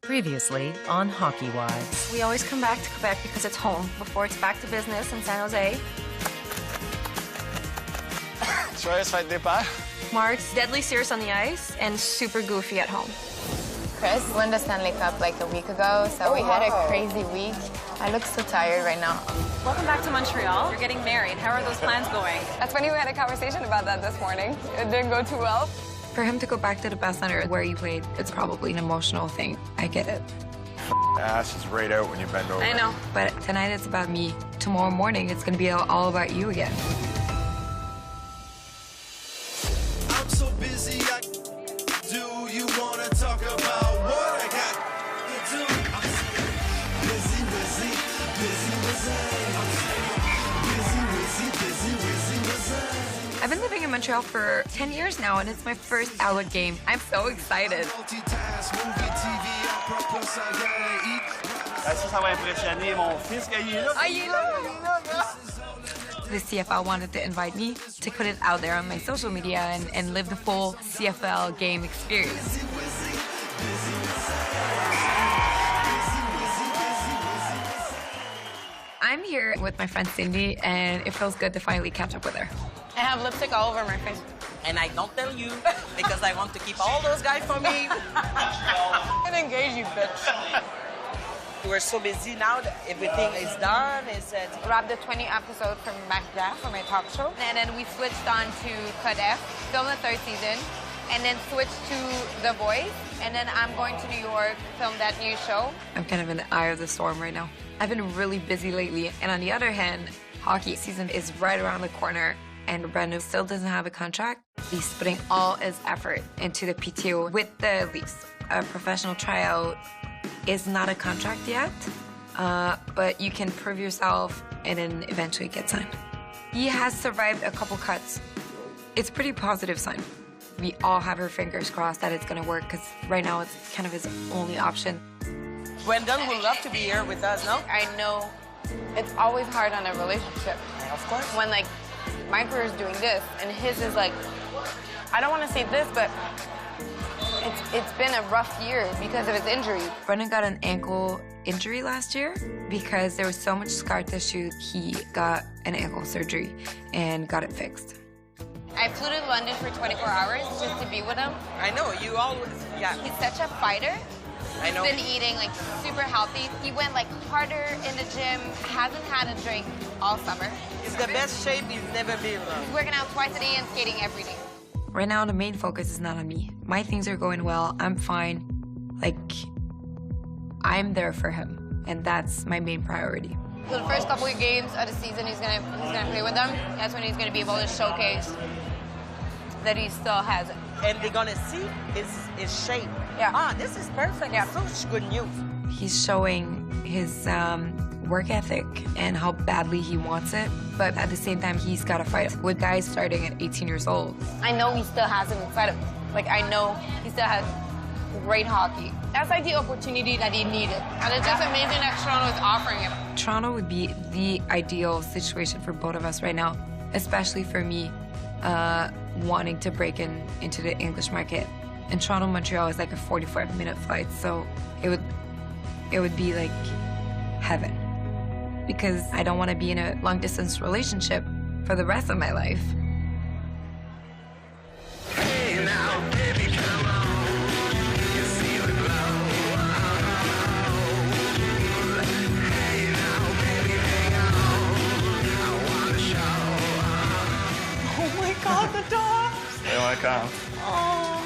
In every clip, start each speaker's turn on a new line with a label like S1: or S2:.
S1: Previously on Hockey Wives.
S2: We always come back to Quebec because it's home before it's back to business in San Jose.
S3: Joyous fête des pères.
S2: Marc's deadly serious on the ice and super goofy at home.
S4: Chris won the Stanley Cup like a week ago, so we had a crazy week. I look so tired right now.
S5: Welcome back to Montreal. You're getting married. How are those plans going?
S4: That's funny, we had a conversation about that this morning. It didn't go too well.
S6: For him to go back to the best center where he played, it's probably an emotional thing. I get it.
S3: Ass is right out when you bend over.
S6: I know. But tonight it's about me. Tomorrow morning it's going to be all about you again.
S7: I'm so busy, do you want to talk about what I got to do? I'm busy.
S6: I've been living in Montreal for 10 years now, and it's my first outlet game. I'm so excited.
S8: Ça va impressionner mon fils qu'il est là.
S6: The CFL wanted to invite me to put it out there on my social media and live the full CFL game experience. I'm here with my friend Cindy, and it feels good to finally catch up with her.
S4: I have lipstick all over my face.
S9: And I don't tell you because I want to keep all those guys for me.
S4: I'm engaged, you bitch.
S9: We're so busy now that everything is done.
S4: Grabbed the 20 episode from Macbeth for my talk show. And then we switched on to Code F, film the 3rd season, and then switched to The Voice. And then I'm going to New York, film that new show.
S6: I'm kind of in the eye of the storm right now. I've been really busy lately, and on the other hand, hockey season is right around the corner, and Brandon still doesn't have a contract. He's putting all his effort into the PTO with the Leafs. A professional tryout is not a contract yet, but you can prove yourself and then eventually get signed. He has survived a couple cuts. It's a pretty positive sign. We all have our fingers crossed that it's gonna work, because right now it's kind of his only option.
S9: Brendan would love to be here with us, no?
S4: I know it's always hard on a relationship.
S9: Of course.
S4: When, like, my career is doing this, and his is like, I don't want to say this, but it's been a rough year because of his injury.
S6: Brendan got an ankle injury last year because there was so much scar tissue. He got an ankle surgery and got it fixed.
S4: I flew to London for 24 hours just to be with him.
S9: I know, you always, yeah.
S4: He's such a fighter.
S9: I know.
S4: He's been eating like super healthy. He went like harder in the gym, hasn't had a drink all summer.
S9: It's the best shape he's never been.
S4: He's working out twice a day and skating every day.
S6: Right now, the main focus is not on me. My things are going well. I'm fine. Like, I'm there for him, and that's my main priority.
S4: So the first couple of games of the season, he's gonna play with them. That's when he's gonna be able to showcase that he still has it.
S9: And they're gonna see his shape.
S4: Yeah.
S9: Ah, this is perfect.
S4: Yeah.
S9: Such good news.
S6: He's showing his work ethic and how badly he wants it, but at the same time, he's got to fight with guys starting at 18 years old.
S4: I know he still has it inside of him. Like, I know he still has great hockey. That's like the opportunity that he needed. And it's just amazing that Toronto is offering him.
S6: Toronto would be the ideal situation for both of us right now, especially for me wanting to break into the English market. And Toronto, Montreal is like a 45-minute flight, so it would be like heaven. Because I don't want to be in a long-distance relationship for the rest of my life.
S7: Hey now, baby, come on. You see the glow. Hey now, baby, hang on. I want to show.
S5: Oh my God, the dogs!
S3: They want to come.
S5: Oh,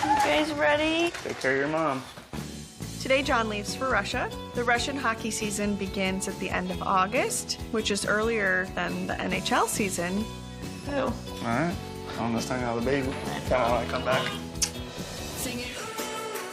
S5: you guys ready?
S3: Take care of your mom.
S5: Today, Jon leaves for Russia. The Russian hockey season begins at the end of August, which is earlier than the NHL season. Oh.
S3: All right. I'm just hang out with the baby. Kind of want to come back.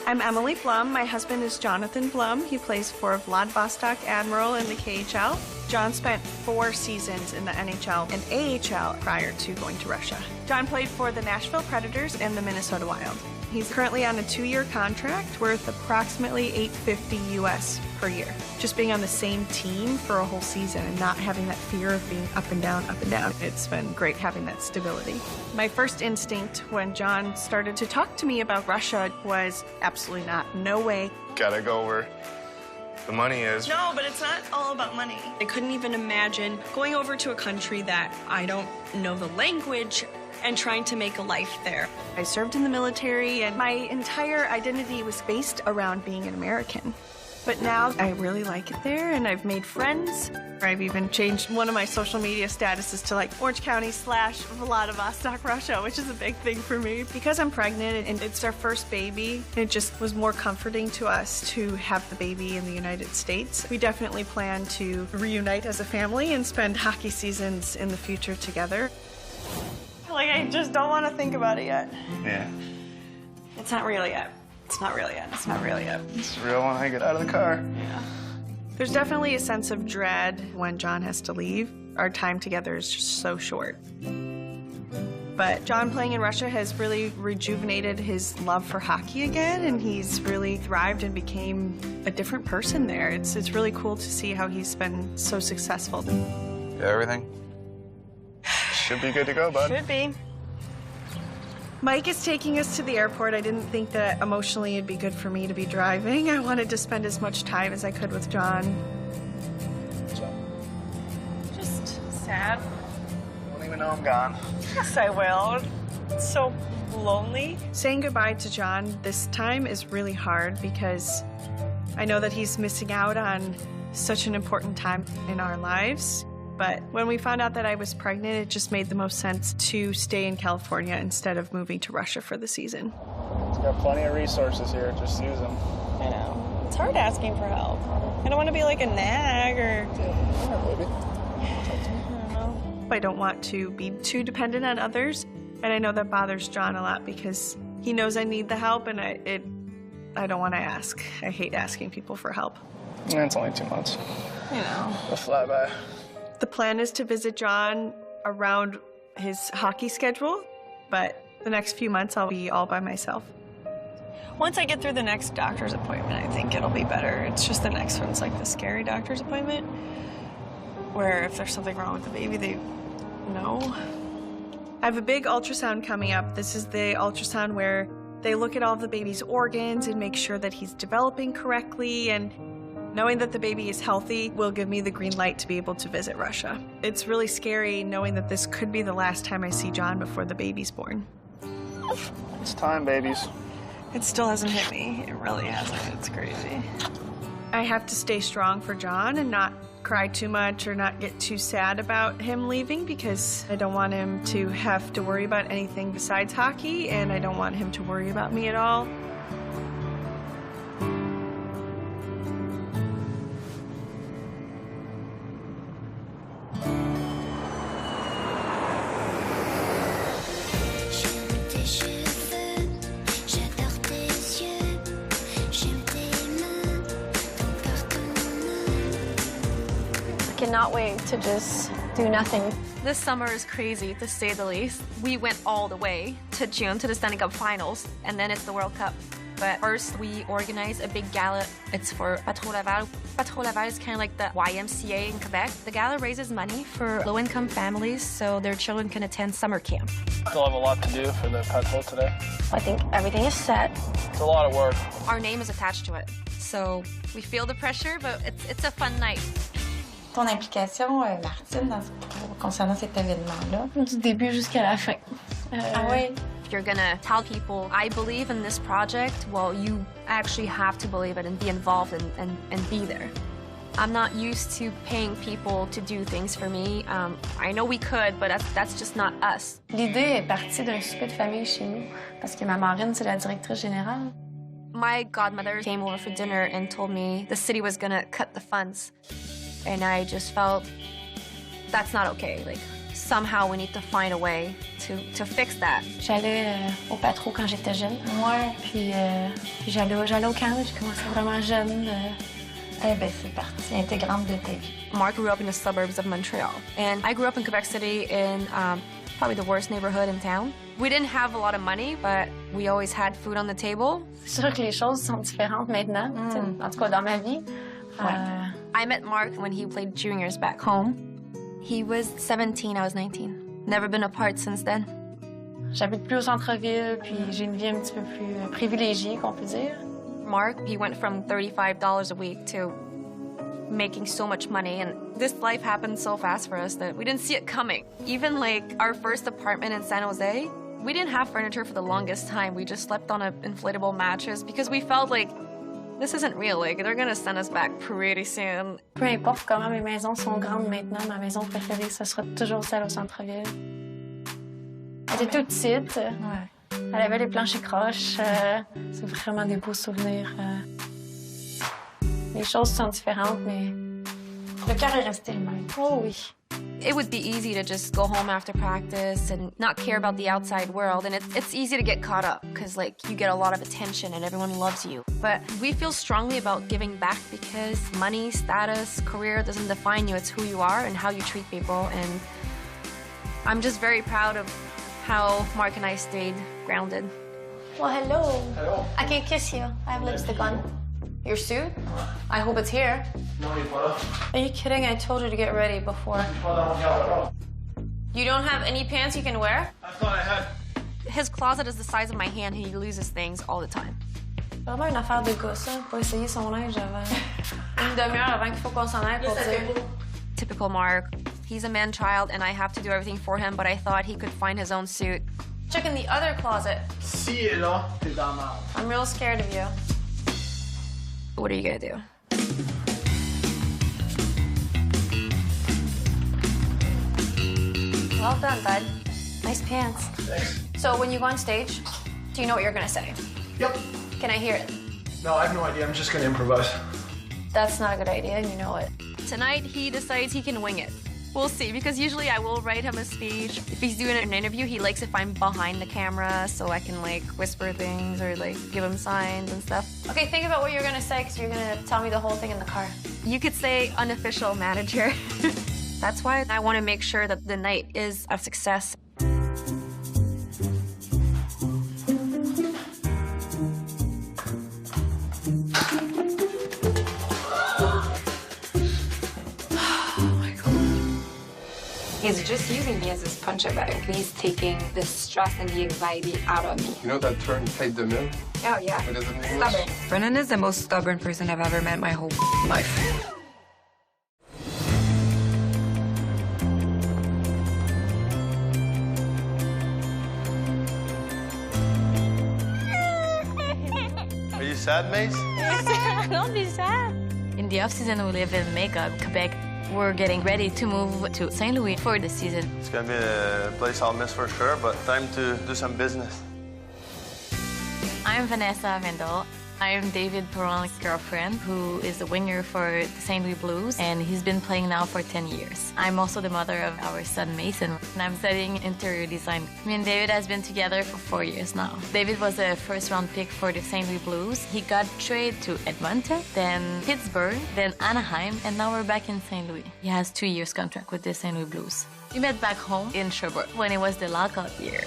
S5: I'm Emily Blum. My husband is Jonathan Blum. He plays for Vladivostok Admiral in the KHL. Jon spent 4 seasons in the NHL and AHL prior to going to Russia. Jon played for the Nashville Predators and the Minnesota Wild. He's currently on a 2-year contract worth approximately $850 US per year. Just being on the same team for a whole season and not having that fear of being up and down, it's been great having that stability. My first instinct when Jon started to talk to me about Russia was absolutely not, no way.
S3: Gotta go where the money is.
S5: No, but it's not all about money. I couldn't even imagine going over to a country that I don't know the language and trying to make a life there. I served in the military and my entire identity was based around being an American. But now I really like it there and I've made friends. I've even changed one of my social media statuses to like Orange County / Vladivostok, Russia, which is a big thing for me. Because I'm pregnant and it's our first baby, it just was more comforting to us to have the baby in the United States. We definitely plan to reunite as a family and spend hockey seasons in the future together. Like, I just don't want to think about it yet.
S3: Yeah.
S5: It's not real yet. It's not real yet. It's not real yet.
S3: It's real when I get out of the car.
S5: Yeah. There's definitely a sense of dread when Jon has to leave. Our time together is just so short. But Jon playing in Russia has really rejuvenated his love for hockey again, and he's really thrived and became a different person there. It's really cool to see how he's been so successful.
S3: Yeah, everything should be good to go, bud.
S5: Should be. Mike is taking us to the airport. I didn't think that emotionally it'd be good for me to be driving. I wanted to spend as much time as I could with Jon. Just sad.
S3: Don't even know I'm gone.
S5: Yes, I will. It's so lonely. Saying goodbye to Jon this time is really hard because I know that he's missing out on such an important time in our lives. But when we found out that I was pregnant, it just made the most sense to stay in California instead of moving to Russia for the season.
S3: He's got plenty of resources here, just use them.
S5: I know. It's hard asking for help. I don't want to be like a nag or...
S3: Yeah, baby.
S5: I don't know. I don't want to be too dependent on others, and I know that bothers Jon a lot because he knows I need the help, and I don't want to ask. I hate asking people for help.
S3: Yeah, it's only 2 months.
S5: You know.
S3: We'll fly by.
S5: The plan is to visit Jon around his hockey schedule, but the next few months I'll be all by myself. Once I get through the next doctor's appointment, I think it'll be better. It's just the next one's like the scary doctor's appointment, where if there's something wrong with the baby, they know. I have a big ultrasound coming up. This is the ultrasound where they look at all of the baby's organs and make sure that he's developing correctly, and knowing that the baby is healthy will give me the green light to be able to visit Russia. It's really scary knowing that this could be the last time I see Jon before the baby's born.
S3: It's time, babies.
S5: It still hasn't hit me. It really hasn't. It's crazy. I have to stay strong for Jon and not cry too much or not get too sad about him leaving because I don't want him to have to worry about anything besides hockey, and I don't want him to worry about me at all.
S2: Cannot wait to just do nothing.
S10: This summer is crazy, to say the least. We went all the way to June, to the Stanley Cup finals, and then it's the World Cup. But first, we organized a big gala. It's for Patro Laval. Patro Laval is kind of like the YMCA in Quebec. The gala raises money for low-income families so their children can attend summer camp.
S8: Still have a lot to do for the Patro today.
S2: I think everything is set.
S8: It's a lot of work.
S10: Our name is attached to it, so we feel the pressure, but it's a fun night.
S11: Ton implication, Martine, concernant cet événement-là? Du début jusqu'à la fin. Ah oui?
S10: If you're gonna tell people, I believe in this project, well, you actually have to believe it and be involved and be there. I'm not used to paying people to do things for me. I know we could, but that's just not us.
S11: L'idée est partie d'un souper de famille chez nous, parce que ma marraine, c'est la directrice générale.
S10: My godmother came over for dinner and told me the city was gonna cut the funds. And I just felt that's not okay. Like, somehow we need to find a way to fix that.
S11: J'allais au Patro quand j'étais jeune. Ouais. Puis j'allais au camp. J'ai commencé vraiment jeune. Ben, c'est partie intégrante de ta vie.
S10: Marc grew up in the suburbs of Montreal. And I grew up in Quebec City in Probably the worst neighborhood in town. We didn't have a lot of money, but we always had food on the table.
S11: C'est sûr que les choses sont différentes maintenant, en tout cas dans ma vie.
S10: I met Marc when he played juniors back home. He was 17, I was 19. Never been apart since then.
S11: J'habite plus au centre-ville, puis j'ai une vie un petit peu plus privilégiée, qu'on peut dire.
S10: Marc, he went from $35 a week to making so much money, and this life happened so fast for us that we didn't see it coming. Even like our first apartment in San Jose, we didn't have furniture for the longest time. We just slept on an inflatable mattress because we felt like this isn't real. Like, they're gonna send us back pretty soon.
S11: Peu importe comment mes maisons sont grandes maintenant, ma maison préférée, ce sera toujours celle au centre-ville. Elle était toute petite. Elle avait les planchers croches. C'est vraiment des beaux souvenirs. Les choses sont différentes, mais le cœur est resté le même. Oh oui.
S10: It would be easy to just go home after practice and not care about the outside world, and it's easy to get caught up because like you get a lot of attention and everyone loves you. But we feel strongly about giving back because money, status, career doesn't define you. It's who you are and how you treat people, and I'm just very proud of how Marc and I stayed grounded.
S11: Well, hello.
S3: Hello.
S11: I can't kiss you. I have lipstick on. Your suit? I hope it's here. Are you kidding? I told you to get ready before. You don't have any pants you can wear?
S3: I thought I had.
S10: His closet is the size of my hand. He loses things all the time.
S11: C'est vraiment une affaire de gars, ça, pour essayer son linge avant. Une demi-heure avant qu'il faut qu'on s'en aille pour dire.
S10: Typical Marc. He's a man-child, and I have to do everything for him, but I thought he could find his own suit.
S11: Check in the other closet.
S3: Si est là, t'es dans ma.
S11: I'm real scared of you.
S10: What are you gonna do?
S11: Well done, bud. Nice pants.
S3: Thanks.
S11: So when you go on stage, do you know what you're gonna say?
S3: Yep.
S11: Can I hear it?
S3: No, I have no idea. I'm just gonna improvise.
S11: That's not a good idea, and you know it.
S10: Tonight, he decides he can wing it. We'll see, because usually I will write him a speech. If he's doing an interview, he likes if I'm behind the camera so I can like whisper things or like give him signs and stuff.
S11: Okay, think about what you're gonna say, because you're gonna tell me the whole thing in the car.
S10: You could say unofficial manager. That's why I want to make sure that the night is a success.
S6: He's just using me as his puncher bag. He's taking the stress and the anxiety out of me.
S12: You know that term, tête de mille?
S6: Oh, yeah.
S12: What is it in English?
S6: Stubborn. Brennan is the most stubborn person I've ever met in my whole life.
S3: Are you sad, Mace?
S10: Don't be sad. In the off-season, we live in Makeup, Quebec. We're getting ready to move to St. Louis for the season.
S3: It's gonna be a place I'll miss for sure, but time to do some business.
S10: I'm Vanessa and David. I'm David Perron's girlfriend, who is a winger for the St. Louis Blues, and he's been playing now for 10 years. I'm also the mother of our son, Mason, and I'm studying interior design. Me and David has been together for 4 years now. David was a first-round pick for the St. Louis Blues. He got traded to Edmonton, then Pittsburgh, then Anaheim, and now we're back in St. Louis. He has 2 years contract with the St. Louis Blues. We met back home in Sherbrooke when it was the lockout year.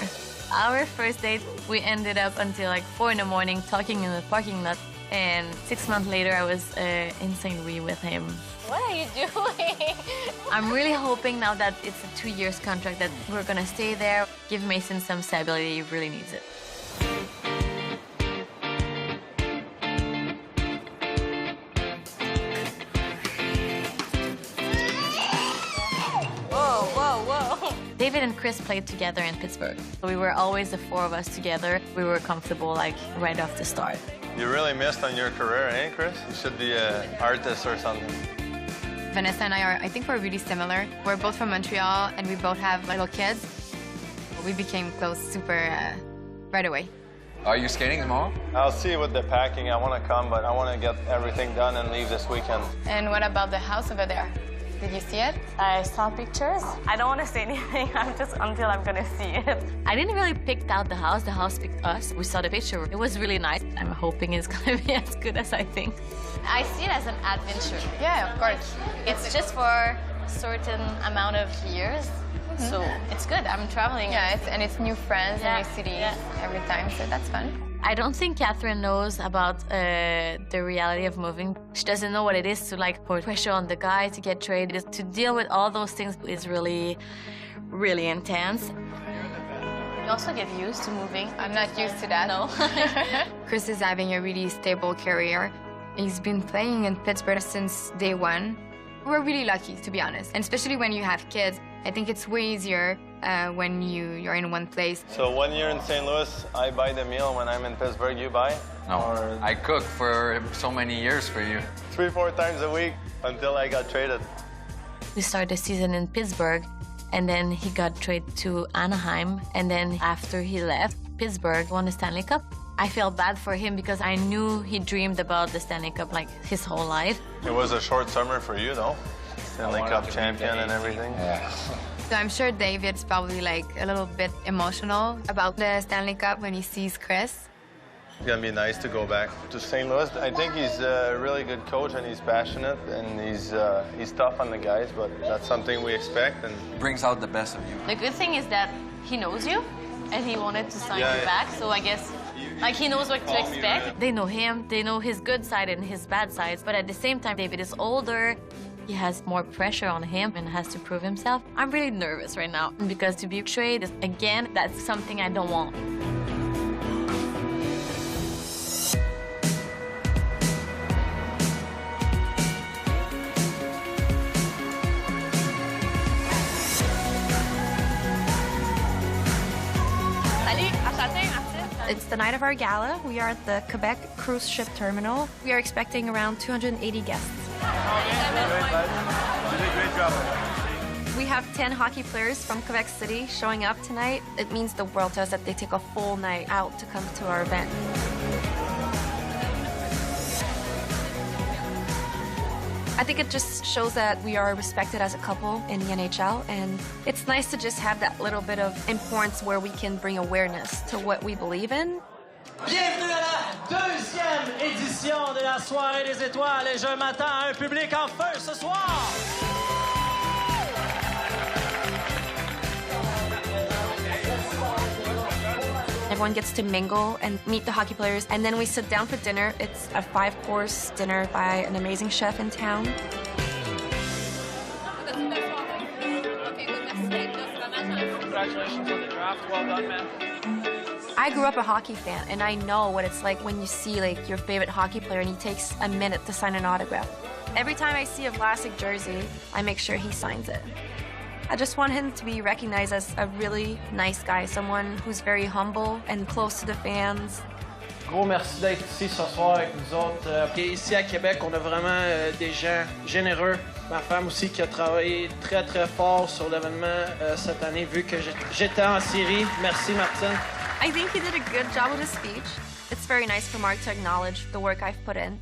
S10: Our first date, we ended up until like 4 in the morning talking in the parking lot. And 6 months later, I was in St. Louis with him.
S11: What are you doing?
S10: I'm really hoping now that it's a 2 years contract that we're gonna stay there, give Mason some stability. He really needs it. David and Chris played together in Pittsburgh. We were always the 4 of us together. We were comfortable like right off the start.
S3: You really missed on your career, eh, Chris? You should be an artist or something.
S4: Vanessa and I think we're really similar. We're both from Montreal, and we both have little kids. We became close super right away.
S12: Are you skating tomorrow?
S3: I'll see with the packing. I want to come, but I want to get everything done and leave this weekend.
S4: And what about the house over there? Did you see it?
S11: I saw pictures.
S10: I don't want to say anything until I'm gonna see it. I didn't really pick out the house picked us. We saw the picture. It was really nice. I'm hoping it's gonna be as good as I think.
S2: I see it as an adventure.
S4: Yeah, of course.
S2: It's just for
S13: certain amount of years. So it's good. I'm traveling.
S4: Yeah, it's new friends, new city every time, so that's fun.
S13: I don't think Catherine knows about the reality of moving. She doesn't know what it is to like put pressure on the guy to get traded. To deal with all those things is really, really intense. You also get used to moving.
S4: I'm not used to that.
S13: No.
S6: Chris is having a really stable career. He's been playing in Pittsburgh since day one. We're really lucky, to be honest, and especially when you have kids. I think it's way easier when you're in one place.
S3: So 1 year in St. Louis, I buy the meal. When I'm in Pittsburgh, you buy?
S12: No,
S3: or
S12: I cook for so many years for you.
S3: 3-4 times a week until I got traded.
S13: We started the season in Pittsburgh, and then he got traded to Anaheim, and then after he left, Pittsburgh won the Stanley Cup. I felt bad for him because I knew he dreamed about the Stanley Cup like his whole life.
S3: It was a short summer for you, though. Stanley Cup champion and everything.
S12: Yeah.
S6: So I'm sure David's probably like a little bit emotional about the Stanley Cup when he sees Chris.
S3: It's gonna be nice to go back to St. Louis. I think he's a really good coach and he's passionate and he's tough on the guys, but that's something we expect and
S12: brings out the best of you.
S13: The good thing is that he knows you and he wanted to sign you back, so I guess like he knows what to expect. They know him, they know his good side and his bad sides, but at the same time, David is older. He has more pressure on him and has to prove himself. I'm really nervous right now because to be traded again, that's something I don't want.
S10: It's the night of our gala. We are at the Quebec cruise ship terminal. We are expecting around 280 guests. We have 10 hockey players from Quebec City showing up tonight. It means the world to us that they take a full night out to come to our event. I think it just shows that we are respected as a couple in the NHL, and it's nice to just have that little bit of importance where we can bring awareness to what we believe in.
S8: Bienvenue à la deuxième édition de la Soirée des Étoiles et je m'attends à un public en feu ce soir!
S10: Everyone gets to mingle and meet the hockey players, and then we sit down for dinner. It's a 5-course dinner by an amazing chef in town.
S8: Congratulations on the draft. Well done, man.
S10: I grew up a hockey fan, and I know what it's like when you see like your favorite hockey player and he takes a minute to sign an autograph. Every time I see a Vlasic jersey, I make sure he signs it. I just want him to be recognized as a really nice guy, someone who's very humble and close to the fans.
S8: Gros merci d'être ici ce soir avec nous autres. Ici à Québec, on a vraiment des gens généreux. Ma femme aussi qui a travaillé très très fort sur l'événement cette année vu que j'étais en Syrie. Merci Martine.
S10: I think he did a good job with his speech. It's very nice for Marc to acknowledge the work I've put in.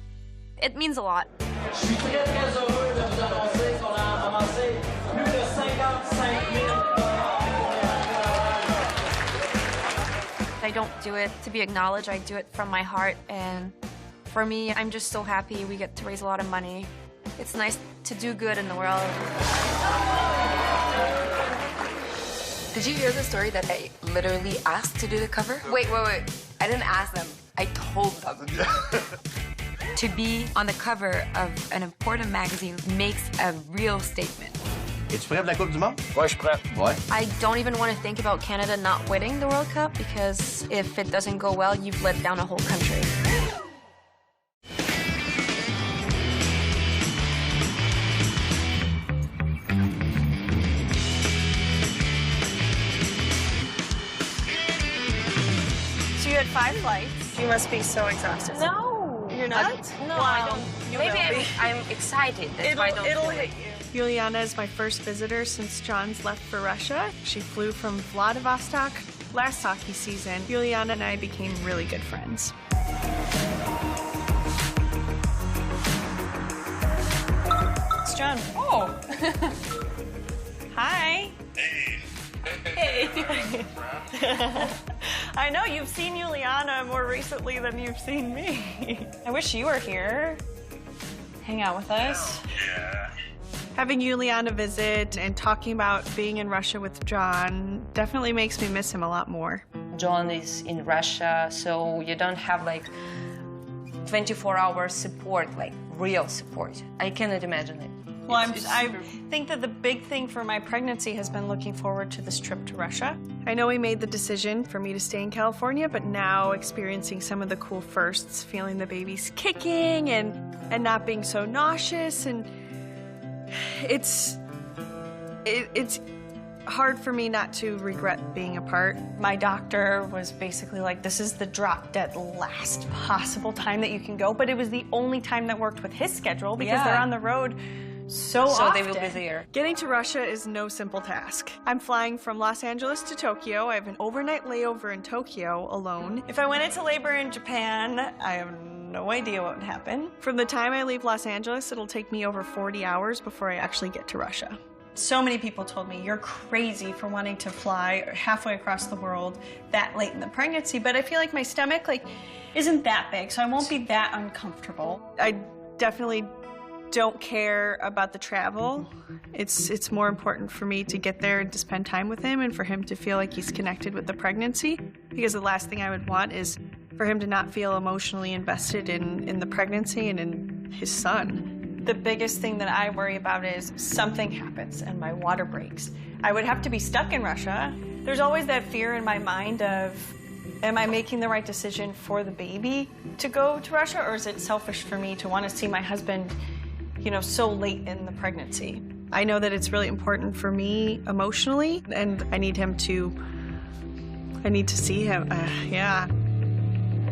S10: It means a lot.
S8: Je suis très très heureux de vous annoncer qu'on a amassé plus de 55 000.
S10: I don't do it to be acknowledged. I do it from my heart, and for me, I'm just so happy we get to raise a lot of money. It's nice to do good in the world.
S6: Did you hear the story that I literally asked to do the cover? Wait. I didn't ask them. I told them. To be on the cover of an important magazine makes a real statement.
S14: Es-tu prêt pour la Coupe du Monde?
S8: Ouais, je suis prêt.
S14: Ouais.
S10: I don't even want to think about Canada not winning the World Cup because if it doesn't go well, you've let down a whole country.
S5: So you had 5 flights. You must be so exhausted.
S10: No.
S5: You're not?
S10: No,
S5: well, I don't. You
S10: maybe
S5: will be.
S10: I'm excited. That's why I don't
S5: It'll
S10: do
S5: hit
S10: it.
S5: you. Juliana is my first visitor since John's left for Russia. She flew from Vladivostok last hockey season. Juliana and I became really good friends. It's John. Oh. Hi. Hey. I know, you've seen Juliana more recently than you've seen me. I wish you were here. Hang out with us.
S15: Yeah.
S5: Having Juliana visit and talking about being in Russia with Jon definitely makes me miss him a lot more.
S6: Jon is in Russia, so you don't have like 24-hour support, like real support. I cannot imagine it.
S5: Well, I think that the big thing for my pregnancy has been looking forward to this trip to Russia. I know we made the decision for me to stay in California, but now experiencing some of the cool firsts, feeling the baby's kicking and not being so nauseous, and it's hard for me not to regret being apart. My doctor was basically like, this is the drop-dead last possible time that you can go, but it was the only time that worked with his schedule because they're on the road so often.
S6: They will be there.
S5: Getting to Russia is no simple task. I'm flying from Los Angeles to Tokyo. I have an overnight layover in Tokyo alone. If I went into labor in Japan, I have no idea what would happen. From the time I leave Los Angeles, it'll take me over 40 hours before I actually get to Russia. So many people told me, you're crazy for wanting to fly halfway across the world that late in the pregnancy, but I feel like my stomach isn't that big, so I won't be that uncomfortable. I definitely don't care about the travel. It's more important for me to get there and to spend time with him and for him to feel like he's connected with the pregnancy, because the last thing I would want is for him to not feel emotionally invested in the pregnancy and in his son. The biggest thing that I worry about is something happens and my water breaks. I would have to be stuck in Russia. There's always that fear in my mind of, am I making the right decision for the baby to go to Russia, or is it selfish for me to want to see my husband, you know, so late in the pregnancy? I know that it's really important for me emotionally, and I need to see him. Yeah.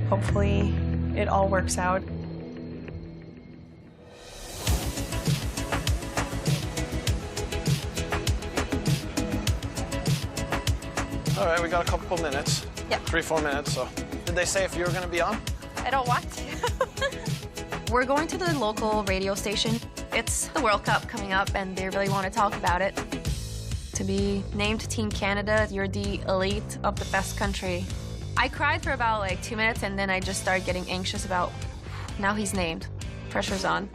S5: Hopefully it all works out.
S8: All right, we got a couple minutes.
S2: Yeah.
S8: 3-4 minutes, so. Did they say if you were gonna be on?
S2: I don't want to. We're going to the local radio station. It's the World Cup coming up, and they really want to talk about it. To be named Team Canada, you're the elite of the best country. I cried for about like 2 minutes, and then I just started getting anxious about, now he's named. Pressure's on.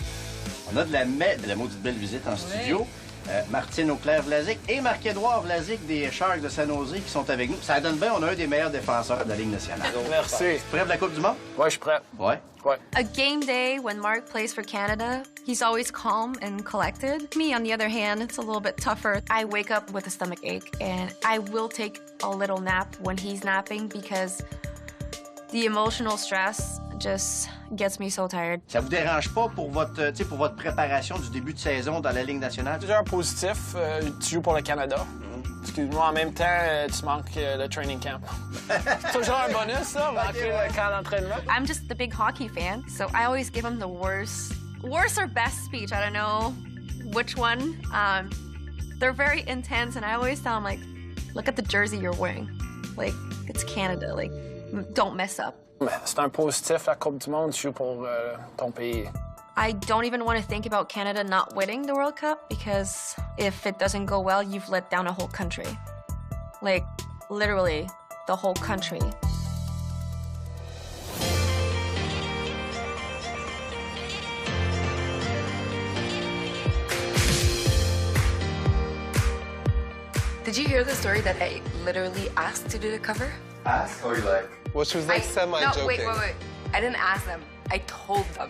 S14: On a de la maudite belle visite en studio. Martine Vlasic et Marc-Édouard Vlasic des Sharks de San Jose qui sont avec nous. Ça donne bien, on a un des meilleurs défenseurs de la Ligue nationale.
S8: Merci.
S14: Prêt pour la Coupe du Monde?
S8: Ouais, je suis prêt.
S14: Ouais.
S2: A game day when Marc plays for Canada, he's always calm and collected. Me, on the other hand, it's a little bit tougher. I wake up with a stomach ache, and I will take a little nap when he's napping because the emotional stress just gets me so tired.
S14: Ça vous dérange pas pour votre préparation du début de saison dans la Ligue nationale?
S8: Plusieurs positifs. Tu joues pour le Canada. Excuse-moi, en même temps, tu manques le training camp. C'est toujours un bonus, ça, manquer le camp d'entraînement.
S2: I'm just the big hockey fan, so I always give him the worst or best speech. I don't know which one. They're very intense, and I always tell him, like, look at the jersey you're wearing. Like, it's Canada. Like, don't mess up.
S8: C'est un positif, la Coupe du Monde, tu joues pour ton pays.
S2: I don't even want to think about Canada not winning the World Cup, because if it doesn't go well, you've let down a whole country. Like, literally, the whole country.
S6: Did you hear the story that I literally asked to do the cover?
S3: Ask or you like?
S15: Well, she was like semi-joking.
S6: No, wait. I didn't ask them. I told them.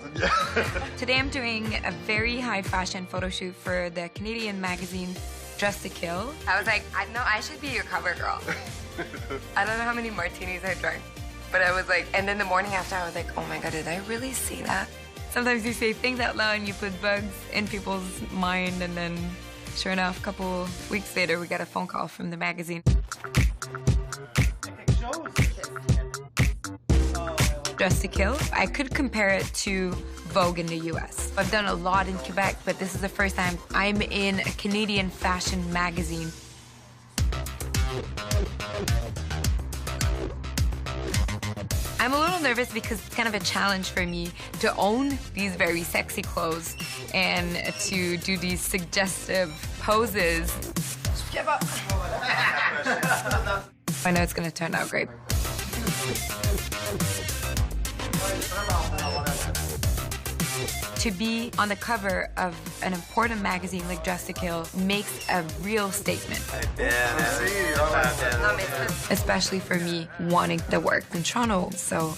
S16: Today I'm doing a very high fashion photo shoot for the Canadian magazine Dress to Kill.
S6: I was like, I know I should be your cover girl. I don't know how many martinis I drank, but I was like, and then the morning after I was like, oh my God, did I really see that?
S16: Sometimes you say things out loud and you put bugs in people's mind, and then sure enough, a couple weeks later, we got a phone call from the magazine. Dress to Kill. I could compare it to Vogue in the US. I've done a lot in Quebec, but this is the first time I'm in a Canadian fashion magazine. I'm a little nervous because it's kind of a challenge for me to own these very sexy clothes and to do these suggestive poses. I know it's going to turn out great. To be on the cover of an important magazine like Dress to Kill makes a real statement. Especially for me wanting the work in Toronto. So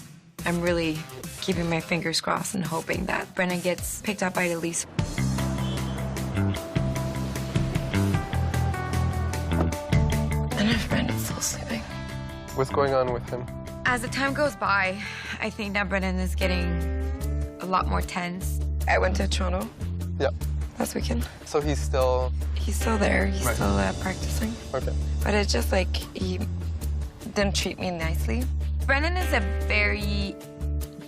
S16: I'm really keeping my fingers crossed and hoping that Brennan gets picked up by the Leafs. I don't know if Brennan's still sleeping.
S15: What's going on with him?
S16: As the time goes by, I think that Brennan is getting a lot more tense. I went to Toronto.
S15: Yeah.
S16: Last weekend.
S15: So he's still...
S16: He's still there. He's
S15: right.
S16: still practicing.
S15: Okay.
S16: But it's just like he didn't treat me nicely. Brennan is a very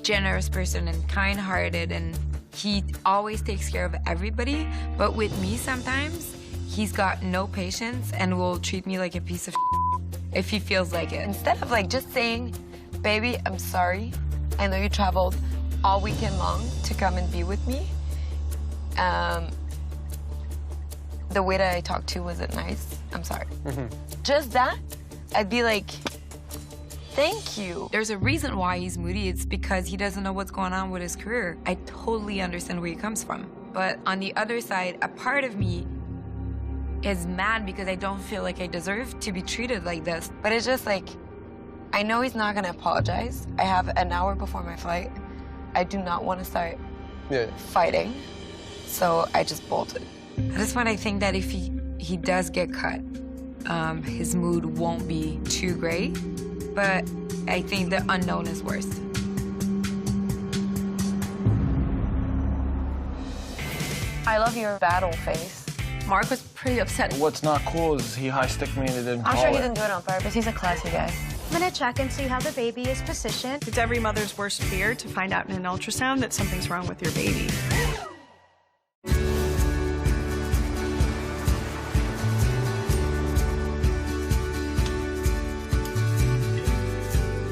S16: generous person and kind-hearted, and he always takes care of everybody. But with me sometimes, he's got no patience and will treat me like a piece of if he feels like it. Instead of like just saying, baby, I'm sorry. I know you traveled all weekend long to come and be with me. The way that I talked to wasn't nice. I'm sorry. Just that, I'd be like, thank you. There's a reason why he's moody. It's because he doesn't know what's going on with his career. I totally understand where he comes from. But on the other side, a part of me is mad because I don't feel like I deserve to be treated like this. But it's just like, I know he's not gonna apologize. I have an hour before my flight. I do not want to start fighting. So I just bolted. At this point, I think that if he does get cut, his mood won't be too great. But I think the unknown is worse.
S2: I love your battle face. Marc was pretty upset.
S8: What's not cool is he high-sticked me and he didn't
S2: I'm
S8: call
S2: sure he
S8: it.
S2: didn't do it on purpose. He's a classy guy.
S11: I'm gonna check and see how the baby is positioned.
S5: It's every mother's worst fear to find out in an ultrasound that something's wrong with your baby.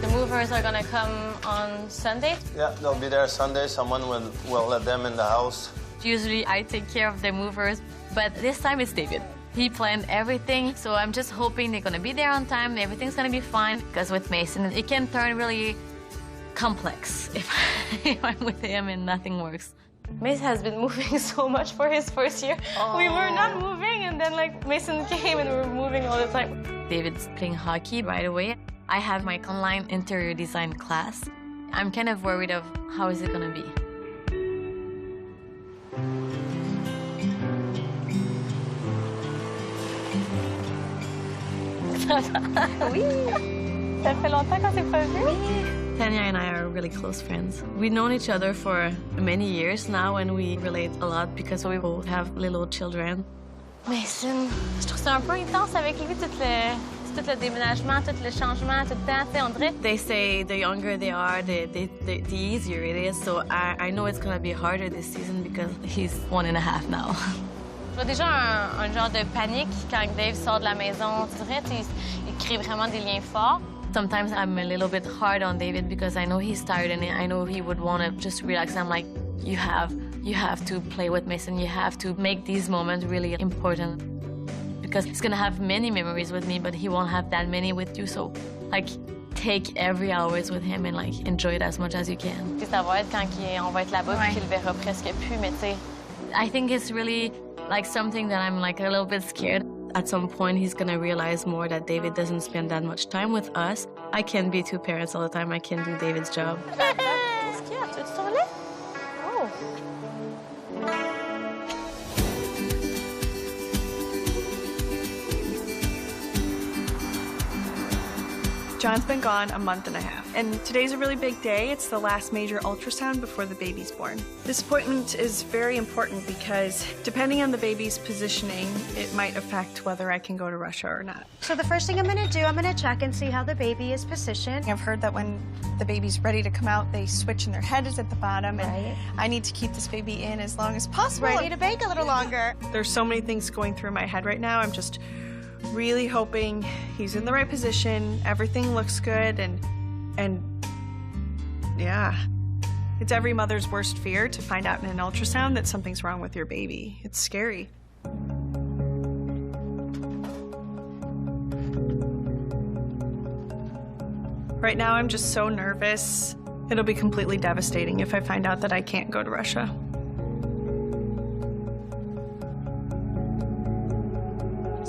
S13: The movers are gonna come on Sunday.
S3: Yeah, they'll be there Sunday. Someone will let them in the house.
S13: Usually I take care of the movers, but this time it's David. He planned everything, so I'm just hoping they're gonna be there on time, everything's gonna be fine, because with Mason, it can turn really complex if I'm with him and nothing works. Mason has been moving so much for his first year. Oh. We were not moving, and then like Mason came and we were moving all the time. David's playing hockey, by the way. I have my online interior design class. I'm kind of worried of how is it gonna be.
S10: Oui. Ça fait longtemps qu'on s'est pas vu.
S13: Oui. Tanya and I are really close friends. We've known each other for many years now, and we relate a lot because we both have little children.
S10: Mason, je trouve ça un peu intense avec lui, tout le déménagement, tout le changement, tout le temps, on dirait.
S13: They say the younger they are, the easier it is. So I know it's gonna be harder this season because he's 1.5 now.
S10: Je vois déjà un genre de panique quand Dave sort de la maison. Tu dirais, il crée vraiment des liens forts.
S13: Sometimes I'm a little bit hard on David because I know he's tired and I know he would want to just relax. I'm like, you have to play with Mason. You have to make these moments really important because he's gonna have many memories with me, but he won't have that many with you. So, like, take every hours with him and like enjoy it as much as you can.
S10: Ça va être quand on va être là-bas et qu'il le verra presque plus, mais tu sais.
S13: I think it's really like something that I'm like a little bit scared. At some point, he's gonna realize more that David doesn't spend that much time with us. I can't be two parents all the time. I can't do David's job.
S10: Qu'est-ce qu'il y a? Tu veux sur là? Oh.
S5: John's been gone a month and a half, and today's a really big day. It's the last major ultrasound before the baby's born. This appointment is very important because depending on the baby's positioning, it might affect whether I can go to Russia or not.
S11: So the first thing I'm gonna do, I'm gonna check and see how the baby is positioned.
S5: I've heard that when the baby's ready to come out, they switch and their head is at the bottom, and I need to keep this baby in as long as possible.
S11: Ready to bake a little longer.
S5: There's so many things going through my head right now. I'm just really hoping he's in the right position, everything looks good, and yeah. It's every mother's worst fear to find out in an ultrasound that something's wrong with your baby. It's scary. Right now, I'm just so nervous. It'll be completely devastating if I find out that I can't go to Russia.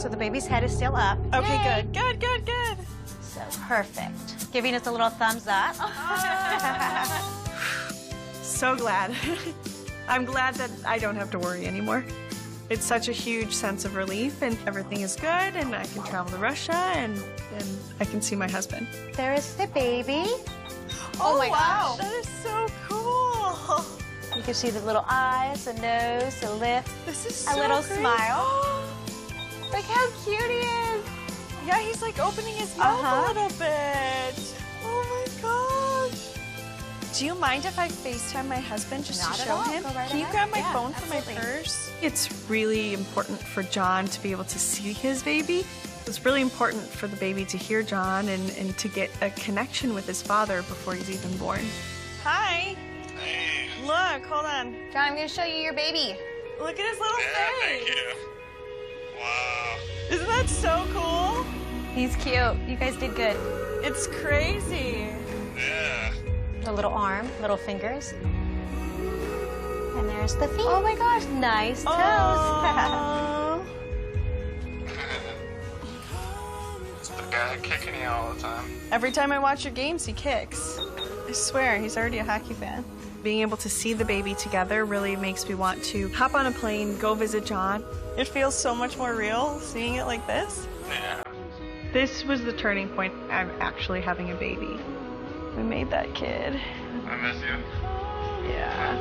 S17: So the baby's head is still up.
S5: Okay, good.
S17: So perfect. Giving us a little thumbs up.
S5: So glad. I'm glad that I don't have to worry anymore. It's such a huge sense of relief, and everything is good, and I can travel to Russia, and I can see my husband.
S17: There is the baby.
S5: Oh
S17: my
S5: wow,
S17: gosh.
S5: that is so cool.
S17: You can see the little eyes, the nose, the lips.
S5: This is
S17: a
S5: so
S17: little
S5: great.
S17: smile. Look how cute he is.
S5: Yeah, he's like opening his mouth a little bit. Oh my gosh. Do you mind if I FaceTime my husband just
S17: Not
S5: to
S17: at
S5: show
S17: all.
S5: him?
S17: Go right
S5: Can you
S17: ahead.
S5: grab my
S17: Yeah,
S5: phone from
S17: absolutely.
S5: my purse? It's really important for Jon to be able to see his baby. It's really important for the baby to hear Jon and to get a connection with his father before he's even born. Hi.
S18: Hey.
S5: Look, hold on.
S17: Jon, I'm going to show you your baby.
S5: Look at his little face.
S18: Thank you. Wow.
S5: Isn't that so cool?
S17: He's cute. You guys did good.
S5: It's crazy.
S18: Yeah.
S17: The little arm, little fingers. And there's the feet. Oh my gosh, nice toes.
S5: Oh.
S18: It's the guy kicking you all the time.
S5: Every time I watch your games, he kicks. I swear, he's already a hockey fan. Being able to see the baby together really makes me want to hop on a plane, go visit Jon. It feels so much more real seeing it like this.
S18: Yeah.
S5: This was the turning point. I'm actually having a baby. We made that kid.
S18: I miss you.
S5: Yeah.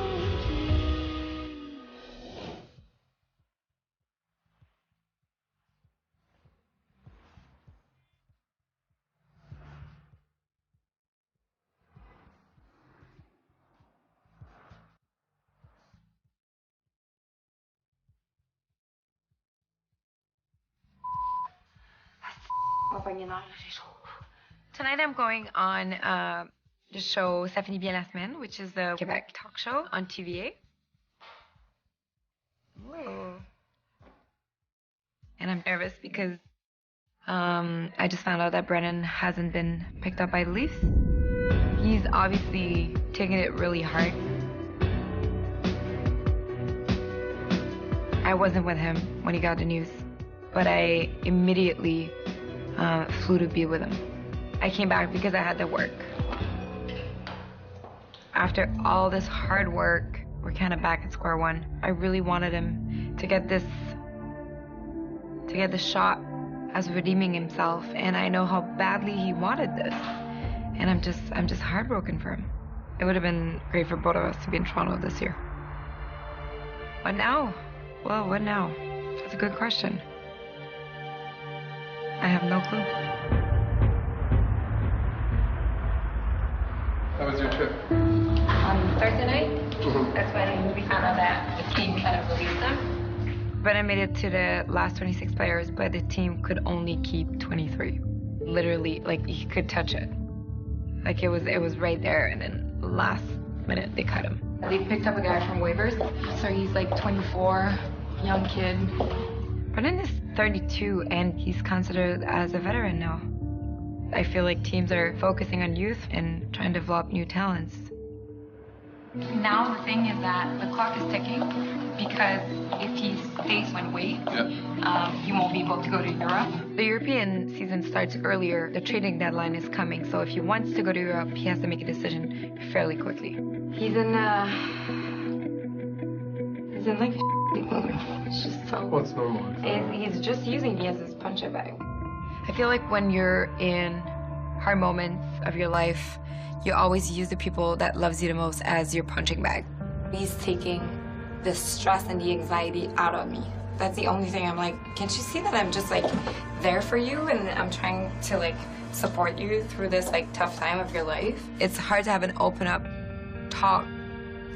S16: Tonight I'm going on the show Ça finit bien la semaine, which is the Quebec talk show on TVA. Ooh. And I'm nervous because I just found out that Brennan hasn't been picked up by the Leafs. He's obviously taking it really hard. I wasn't with him when he got the news, but I immediately flew to be with him. I came back because I had to work. After all this hard work, we're kind of back at square one. I really wanted him to get the shot as redeeming himself, and I know how badly he wanted this. And I'm just heartbroken for him. It would have been great for both of us to be in Toronto this year. What now? Well, what now? That's a good question. I have no clue.
S15: How was your trip?
S16: On Thursday night, that's when we found out that the team kind of released them. Brennan made it to the last 26 players, but the team could only keep 23. Literally, like, he could touch it. Like, it was right there, and then last minute, they cut him. They picked up a guy from waivers, so he's like 24, young kid. Brennan is 32, and he's considered as a veteran now. I feel like teams are focusing on youth and trying to develop new talents. Now the thing is that the clock is ticking, because if he stays one way, he won't be able to go to Europe. The European season starts earlier. The trading deadline is coming, so if he wants to go to Europe, he has to make a decision fairly quickly. He's in like it's just so.
S15: What's normal?
S16: He's just using me as his punching bag. I feel like when you're in hard moments of your life, you always use the people that loves you the most as your punching bag. He's taking the stress and the anxiety out of me. That's the only thing I'm like, can't you see that I'm just like there for you and I'm trying to like support you through this like tough time of your life? It's hard to have an open up talk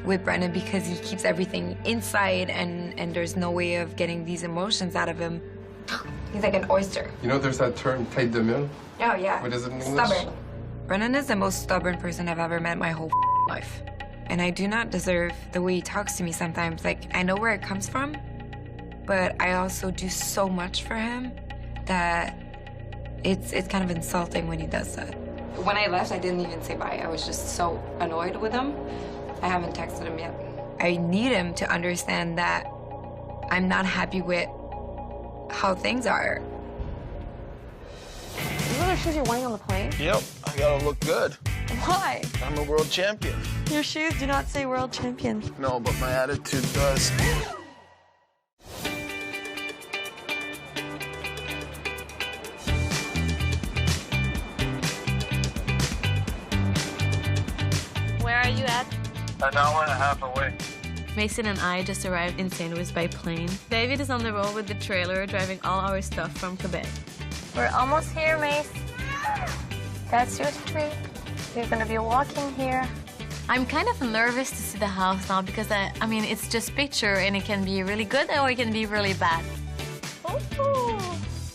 S16: with Brennan because he keeps everything inside and there's no way of getting these emotions out of him. He's like an oyster.
S15: You know there's that term, tête de mule?
S16: Oh, yeah.
S15: What is it in English?
S16: Stubborn. Brennan is the most stubborn person I've ever met in my whole life. And I do not deserve the way he talks to me sometimes. Like, I know where it comes from, but I also do so much for him that it's kind of insulting when he does that. When I left, I didn't even say bye. I was just so annoyed with him. I haven't texted him yet. I need him to understand that I'm not happy with how things are.
S10: These are the shoes you're wearing on the plane?
S8: Yep, I gotta look good.
S10: Why?
S8: I'm a world champion.
S10: Your shoes do not say world champion.
S8: No, but my attitude does.
S13: Where are you at?
S18: An hour and a half away.
S13: Mason and I just arrived in St. Louis by plane. David is on the road with the trailer, driving all our stuff from Quebec.
S17: We're almost here, Mace. That's your street. You're gonna be walking here.
S13: I'm kind of nervous to see the house now because, I mean, it's just picture and it can be really good or it can be really bad.
S17: Ooh,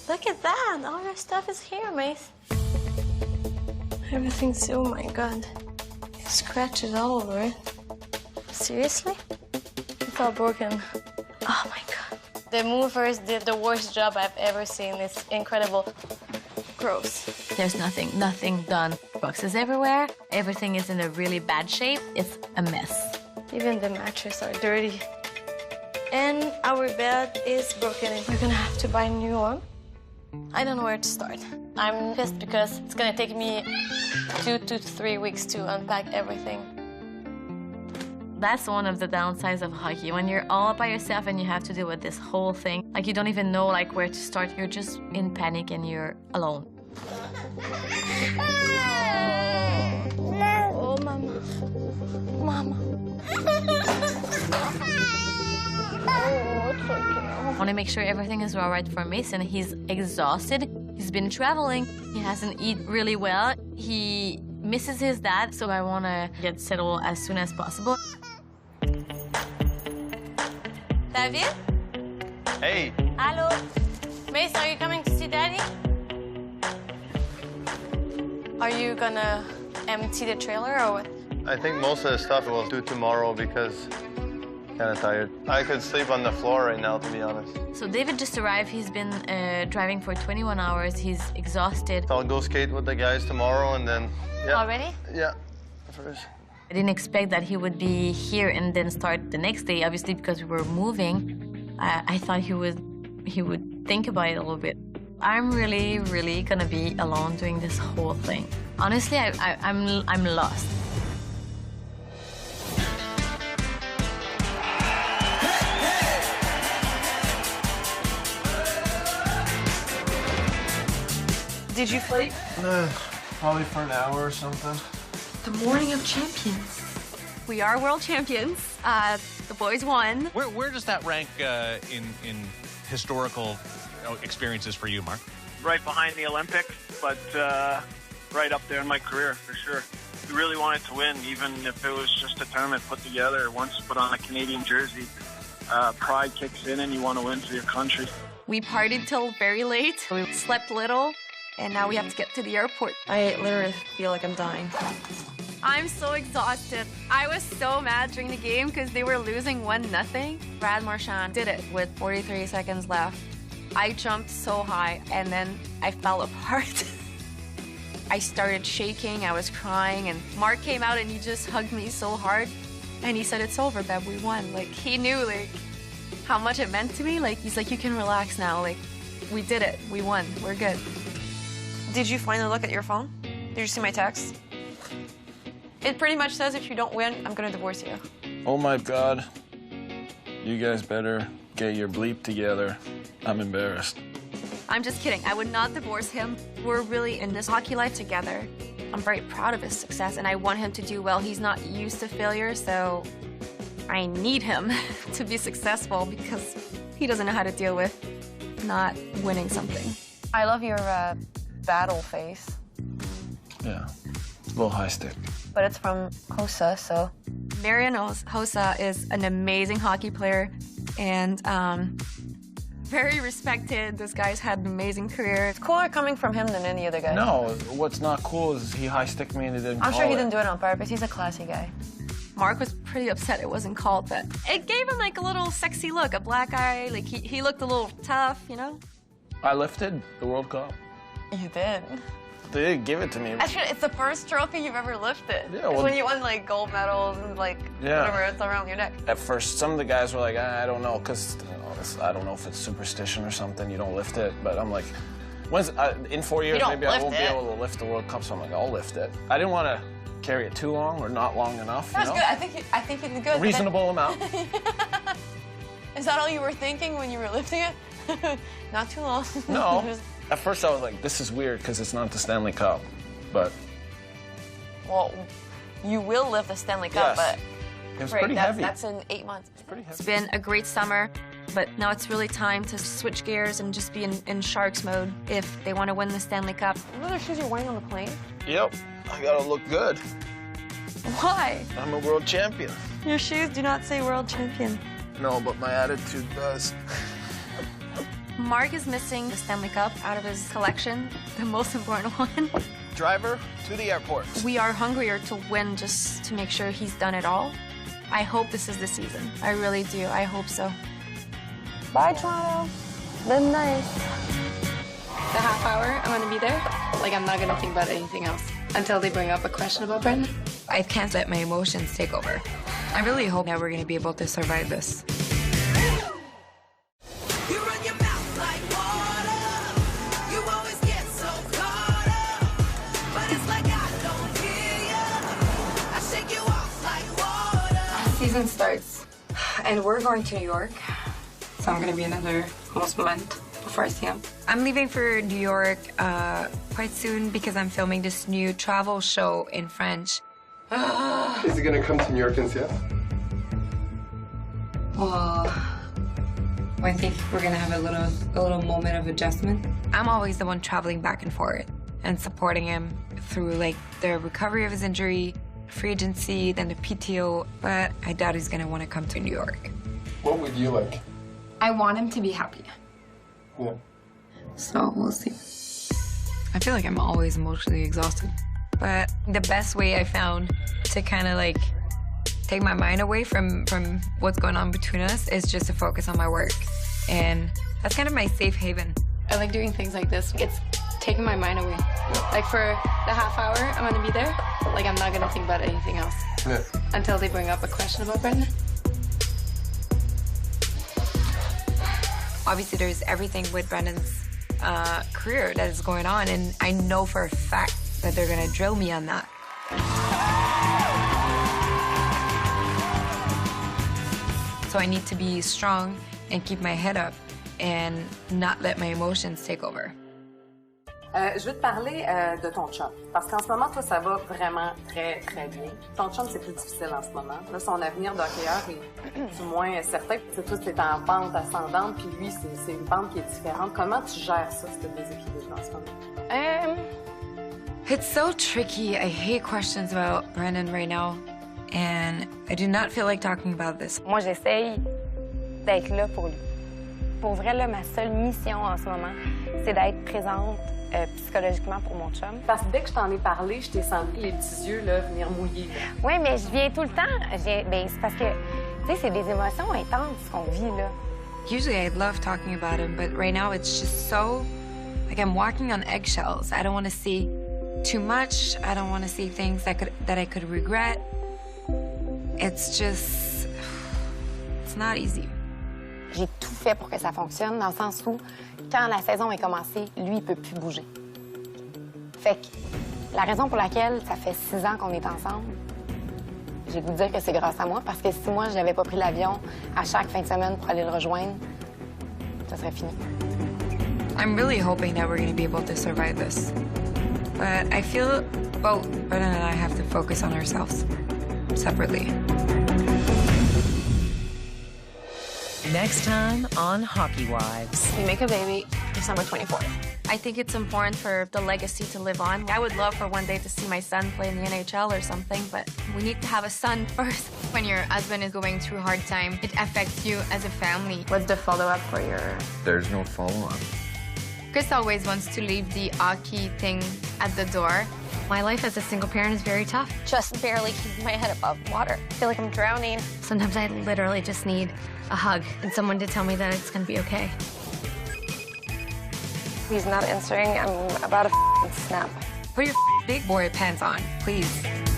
S17: look at that. All your stuff is here, Mace. Everything's, oh my God. Scratches all over it. Seriously? It's all broken. Oh my God. The movers did the worst job I've ever seen. It's incredible. Gross.
S13: There's nothing done. Boxes everywhere. Everything is in a really bad shape. It's a mess.
S17: Even the mattresses are dirty. And our bed is broken and we're gonna have to buy a new one. I don't know where to start. I'm pissed because it's gonna take me 2 to 3 weeks to unpack everything.
S13: That's one of the downsides of hockey. When you're all by yourself and you have to deal with this whole thing, like you don't even know like where to start. You're just in panic and you're alone.
S17: Oh, Mama. Mama. Oh, it's okay.
S13: I want to make sure everything is all right for Mason. He's exhausted. He's been traveling. He hasn't eaten really well. He misses his dad, so I want to get settled as soon as possible.
S17: David?
S3: Hey.
S17: Hello. Mace, are you coming to see Daddy? Are you gonna empty the trailer or what?
S3: I think most of the stuff we'll do tomorrow because I'm kind of tired. I could sleep on the floor right now, to be honest.
S13: So David just arrived. He's been driving for 21 hours. He's exhausted.
S3: I'll go skate with the guys tomorrow and then, yeah.
S17: Already?
S3: Yeah, first.
S13: I didn't expect that he would be here and then start the next day, obviously, because we were moving. I thought he would think about it a little bit. I'm really gonna be alone doing this whole thing. Honestly, I'm lost.
S10: Did you sleep?
S8: Probably for an hour or something.
S10: The morning of champions. We are world champions. The boys won.
S19: Where does that rank in historical experiences for you, Marc?
S18: Right behind the Olympics, but right up there in my career, for sure. We really wanted to win, even if it was just a tournament put together. Once you put on a Canadian jersey, pride kicks in and you want to win for your country.
S10: We partied till very late. We slept little, and now we have to get to the airport. I literally feel like I'm dying. I'm so exhausted. I was so mad during the game because they were losing 1-0. Brad Marchand did it with 43 seconds left. I jumped so high, and then I fell apart. I started shaking, I was crying, and Marc came out and he just hugged me so hard. And he said, "It's over, Beb, we won." Like, he knew, like, how much it meant to me. Like, he's like, "You can relax now. Like, we did it. We won. We're good." Did you finally look at your phone? Did you see my text? It pretty much says if you don't win, I'm gonna divorce you.
S8: Oh my God. You guys better get your bleep together. I'm embarrassed.
S10: I'm just kidding. I would not divorce him. We're really in this hockey life together. I'm very proud of his success, and I want him to do well. He's not used to failure, so I need him to be successful because he doesn't know how to deal with not winning something. I love your battle face.
S8: Yeah, a little high stick.
S10: But it's from Hossa, so. Marian Hossa is an amazing hockey player and very respected. This guy's had an amazing career. It's cooler coming from him than any other guy.
S8: No, what's not cool is he high sticked me and he didn't
S10: I'm
S8: call
S10: sure he
S8: it.
S10: didn't do it on purpose. He's a classy guy. Marc was pretty upset it wasn't called, but it gave him like a little sexy look, a black eye. Like he looked a little tough, you know?
S8: I lifted the World Cup.
S10: You did.
S8: They didn't give it to me.
S2: Actually, it's the first trophy you've ever lifted.
S8: Yeah,
S2: It's
S8: well-
S2: when you won like gold medals and like whatever it's around your neck.
S8: At first, some of the guys were like, I don't know, because I don't know if it's superstition or something, you don't lift it. But I'm like, in 4 years, maybe I won't be able to lift the World Cup, so I'm like, I'll lift it. I didn't want to carry it too long or not long enough.
S2: That was good. I think you did good.
S8: Reasonable amount.
S2: Is that all you were thinking when you were lifting it? Not too long.
S8: No. At first, I was like, this is weird because it's not the Stanley Cup, but.
S2: Well, you will lift the Stanley Cup,
S8: Yes.
S2: but
S8: It was pretty heavy.
S2: That's in 8 months. It's
S8: pretty heavy.
S10: It's been a great summer, but now it's really time to switch gears and just be in Sharks mode if they want to win the Stanley Cup.
S2: What other shoes you're wearing on the plane?
S8: Yep, I gotta look good.
S2: Why?
S8: I'm a world champion.
S2: Your shoes do not say world champion.
S8: No, but my attitude does.
S10: Marc is missing the Stanley Cup out of his collection, the most important one.
S8: Driver to the airport.
S10: We are hungrier to win just to make sure he's done it all. I hope this is the season. I really do. I hope so.
S2: Bye, Toronto. Been nice.
S16: The half hour, I'm gonna be there. Like, I'm not gonna think about anything else until they bring up a question about Brendan. I can't let my emotions take over. I really hope that we're gonna be able to survive this. Season starts, and we're going to New York, so I'm gonna be another almost month before I see him. I'm leaving for New York quite soon because I'm filming this new travel show in French.
S15: Is he gonna come to New York and see us?
S16: Well, I think we're gonna have a little moment of adjustment. I'm always the one traveling back and forth and supporting him through like the recovery of his injury, free agency, then the PTO, but I doubt he's gonna want to come to New York.
S15: What would you like?
S16: I want him to be happy.
S15: Yeah.
S16: So we'll see. I feel like I'm always emotionally exhausted. But the best way I found to kind of like take my mind away from what's going on between us is just to focus on my work. And that's kind of my safe haven. I like doing things like this. It's taking my mind away. Like for the half hour, I'm gonna be there. Like I'm not gonna think about anything else until they bring up a question about Brendan. Obviously, there's everything with Brendan's career that is going on, and I know for a fact that they're gonna drill me on that. So I need to be strong and keep my head up and not let my emotions take over.
S20: Je veux te parler de ton chum. Parce qu'en ce moment, toi, ça va vraiment très, très bien. Ton chum, c'est plus difficile en ce moment. Là, son avenir d'hockeyeur est du moins certain. Toi, tu es en pente ascendante, puis lui, c'est une pente qui est différente. Comment tu gères ça, ce déséquilibre en ce moment?
S16: It's so tricky. I hate questions about Brendan right now, and I do not feel like talking about this.
S17: Moi, j'essaye d'être là pour lui. Pour vrai, là, ma seule mission en ce moment, c'est d'être présente psychologiquement pour mon chum.
S20: Parce que dès que je t'en ai parlé, je t'ai senti les petits yeux là, venir mouiller.
S17: Oui, mais je viens tout le temps. Ben, c'est parce que, tu sais, c'est des émotions intenses qu'on vit, là.
S16: Usually I love talking about him, but right now it's just so, like I'm walking on eggshells. I don't want to see too much. I don't want to see things that I could regret. It's just, it's not easy.
S17: J'ai tout fait pour que ça fonctionne, dans le sens où, quand la saison est commencée, lui, il peut plus bouger. Fait que la raison pour laquelle ça fait 6 ans qu'on est ensemble, j'ai goût de dire que c'est grâce à moi, parce que si moi, je n'avais pas pris l'avion à chaque fin de semaine pour aller le rejoindre, ça serait fini.
S16: I'm really hoping that we're going to be able to survive this. But I feel both Brendan and I have to focus on ourselves separately.
S1: Next time on Hockey Wives.
S2: We make a baby December 24th.
S10: I think it's important for the legacy to live on. I would love for one day to see my son play in the NHL or something, but we need to have a son first.
S2: When your husband is going through a hard time, it affects you as a family. What's the follow-up for your...
S12: There's no follow-up.
S2: Chris always wants to leave the hockey thing at the door.
S10: My life as a single parent is very tough.
S2: Just barely keeping my head above water. I feel like I'm drowning.
S10: Sometimes I literally just need a hug and someone to tell me that it's gonna be okay.
S17: He's not answering. I'm about to snap.
S16: Put your big boy pants on, please.